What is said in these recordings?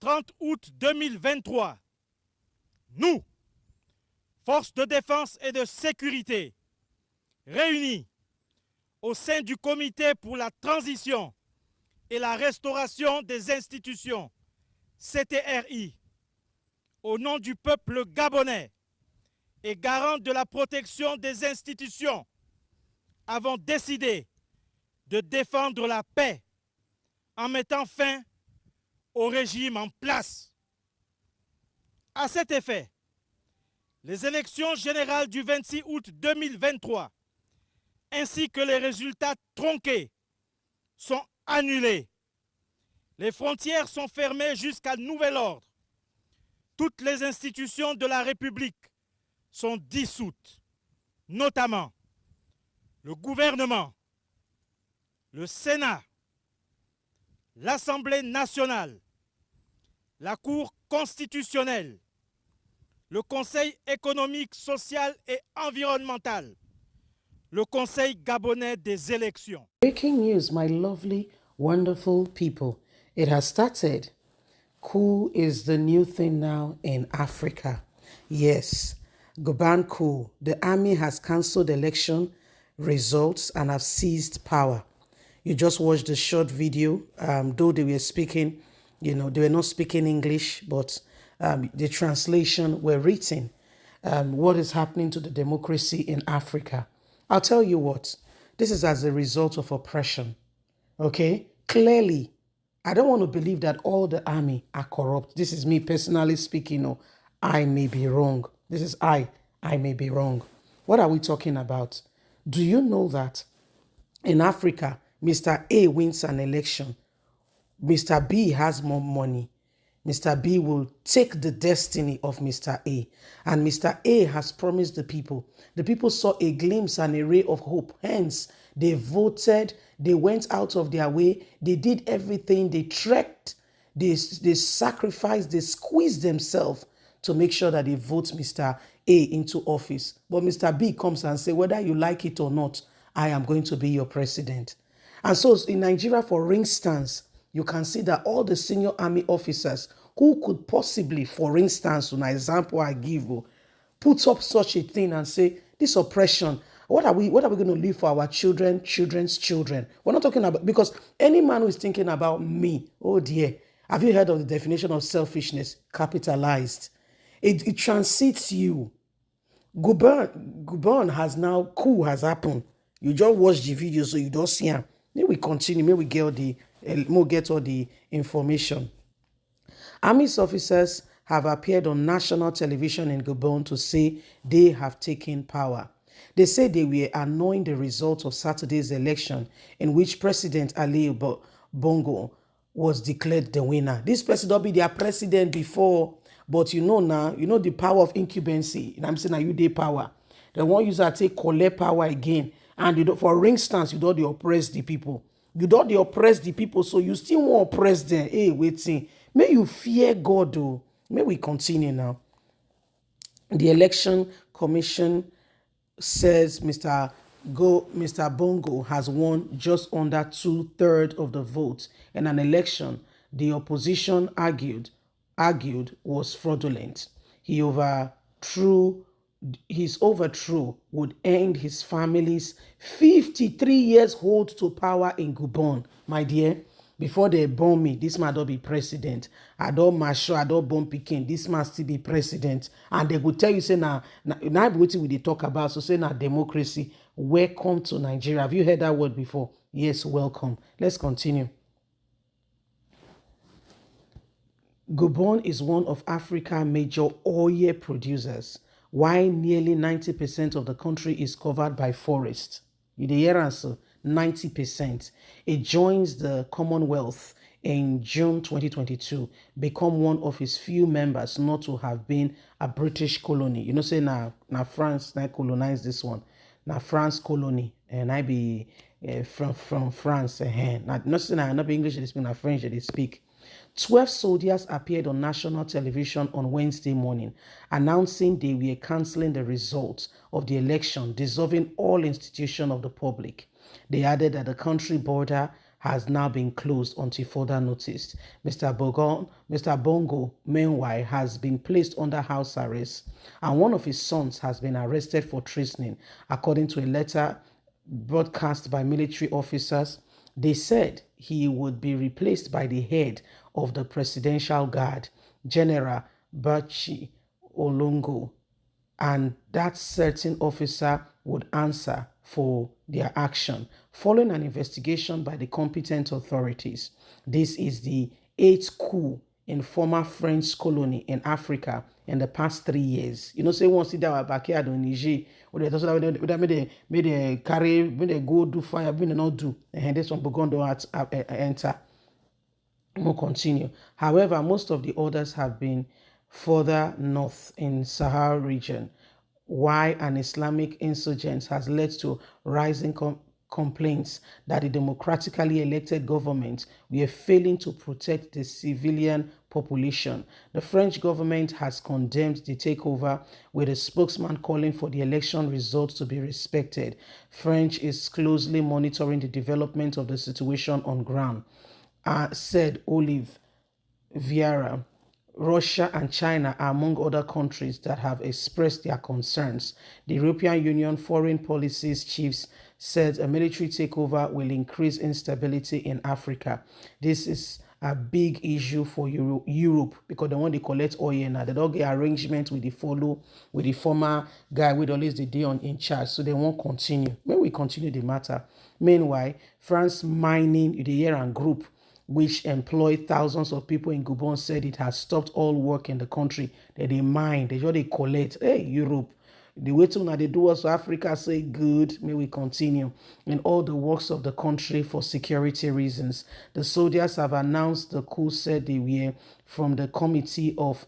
30 août 2023, nous, forces de défense et de sécurité, réunis au sein du Comité pour la transition et la restauration des institutions, CTRI, au nom du peuple gabonais et garant de la protection des institutions, avons décidé de défendre la paix en mettant fin au régime en place. À cet effet, les élections générales du 26 août 2023 ainsi que les résultats tronqués sont annulés. Les frontières sont fermées jusqu'à nouvel ordre. Toutes les institutions de la République sont dissoutes, notamment le gouvernement, le Sénat, l'Assemblée nationale, la Cour constitutionnelle, le Conseil économique, social et environnemental, le Conseil gabonais des élections. Breaking news, my lovely, wonderful people. It has started. Coup is the new thing now in Africa. Yes, Gabon coup. The army has cancelled election results and have seized power. You just watched the short video. Though they were speaking, they were not speaking English, but the translation were written. What is happening to the democracy in Africa? I'll tell you what. This is as a result of oppression. Okay? Clearly, I don't want to believe that all the army are corrupt. This is me personally speaking. Or I may be wrong. This is I may be wrong. What are we talking about? Do you know that in Africa, Mr. A wins an election, Mr. B has more money, Mr. B will take the destiny of Mr. A. And Mr. A has promised the people. The people saw a glimpse and a ray of hope. Hence, they voted, they went out of their way, they did everything, they trekked, they sacrificed, they squeezed themselves to make sure that they vote Mr. A into office. But Mr. B comes and says, whether you like it or not, I am going to be your president. And so in Nigeria, for instance, you can see that all the senior army officers who could possibly, for instance, an example I give, put up such a thing and say, this oppression, what are we going to leave for our children, children's children? We're not talking about, because any man who is thinking about me, oh dear, have you heard of the definition of selfishness? Capitalized. It transits you. Gabon has now, coup has happened. You just watch the video so you don't see him. May we continue, may we get all the information. Army officers have appeared on national television in Gabon to say they have taken power. They say they were annoying the result of Saturday's election in which President Ali Bongo was declared the winner. This person don't be their president before, but now, the power of incumbency. I'm saying, are you the power? The one user take collect power again. And for instance, you don't oppress the people. You don't oppress the people, so you still want to oppress them. Hey, waiting. May you fear God, though. May we continue now. The Election Commission says Mr. Bongo has won just under 2/3 of the vote in an election the opposition argued was fraudulent. His overthrow would end his family's 53 years hold to power in Gabon. My dear, before they bomb me, this man don't be president. I don't mature, I don't bomb Peking. This man still be president. And they will tell you, say, now what we talk about, so say, now democracy. Welcome to Nigeria. Have you heard that word before? Yes, welcome. Let's continue. Gabon is one of Africa's major oil producers, while nearly 90% of the country is covered by forest. You hear answer? 90%. It joins the Commonwealth in June 2022, become one of its few members not to have been a British colony. Say now France now colonized this one. Now France colony, and I be from France. Not saying I not be English, they speak, na French they speak. 12 soldiers appeared on national television on Wednesday morning, announcing they were cancelling the results of the election, dissolving all institutions of the public. They added that the country border has now been closed until further notice. Mr. Bongo, meanwhile, has been placed under house arrest, and one of his sons has been arrested for treason, according to a letter broadcast by military officers. They said he would be replaced by the head of the Presidential Guard, General Bachi Olongo, and that certain officer would answer for their action following an investigation by the competent authorities. This is the eighth coup in former French colony in Africa in the past 3 years. You know, say once see that backyard in Niger, where they made a carry, made a go do fire, made they not do, and this one begun to enter. We'll continue. However, most of the others have been further north in Sahel region. Why an Islamic insurgence has led to rising complaints that the democratically elected government were failing to protect the civilian population. The French government has condemned the takeover, with a spokesman calling for the election results to be respected. France is closely monitoring the development of the situation on ground, said Olive Vieira. Russia and China are among other countries that have expressed their concerns. The European Union Foreign Policy chiefs said a military takeover will increase instability in Africa. This is a big issue for Europe because they want to collect oil now. They don't get arrangement with the former guy with always the day on in charge, so they won't continue. When we continue the matter. Meanwhile, France mining the Iran group, which employed thousands of people in Gabon, said it has stopped all work in the country. They mine, they collect. Hey, Europe, the way to now they do us for Africa, say good, may we continue in all the works of the country for security reasons. The soldiers have announced the coup, said they were from the Committee of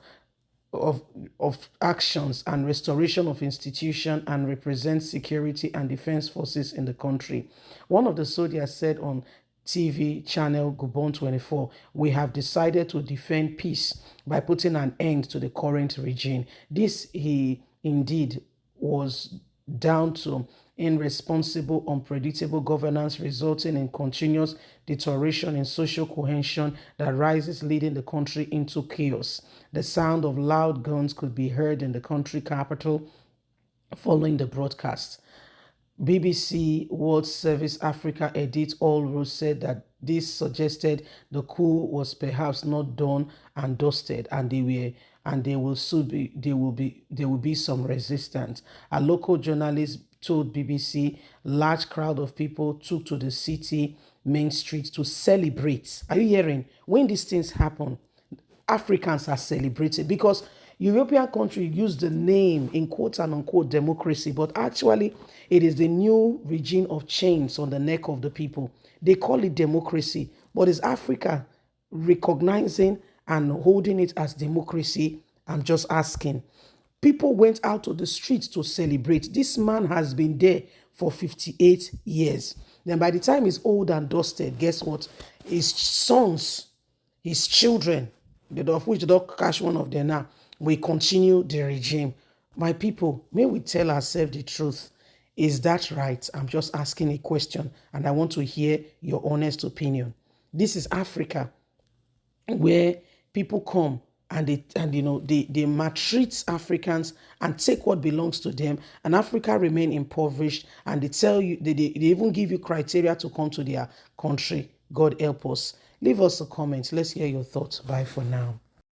Actions and Restoration of Institution and represent security and defense forces in the country. One of the soldiers said on TV channel Gabon 24, we have decided to defend peace by putting an end to the current regime. This he indeed was down to irresponsible, unpredictable governance resulting in continuous deterioration in social cohesion that rises, leading the country into chaos. The sound of loud guns could be heard in the country capital following the broadcast. BBC World Service Africa edit Allroad said that this suggested the coup was perhaps not done and dusted, and there will be some resistance. A local journalist told BBC large crowd of people took to the city main streets to celebrate. Are you hearing? When these things happen, Africans are celebrated because European countries use the name in quote and unquote democracy, but actually it is the new regime of chains on the neck of the people. They call it democracy, but is Africa recognizing and holding it as democracy? I'm just asking. People went out to the streets to celebrate. This man has been there for 58 years. Then by the time he's old and dusted, guess what? His sons, his children, of which they don't catch one of them now, we continue the regime. My people, may we tell ourselves the truth. Is that right? I'm just asking a question and I want to hear your honest opinion. This is Africa, where people come and they maltreat Africans and take what belongs to them, and Africa remain impoverished, and they tell you they even give you criteria to come to their country. God help us. Leave us a comment. Let's hear your thoughts. Bye for now.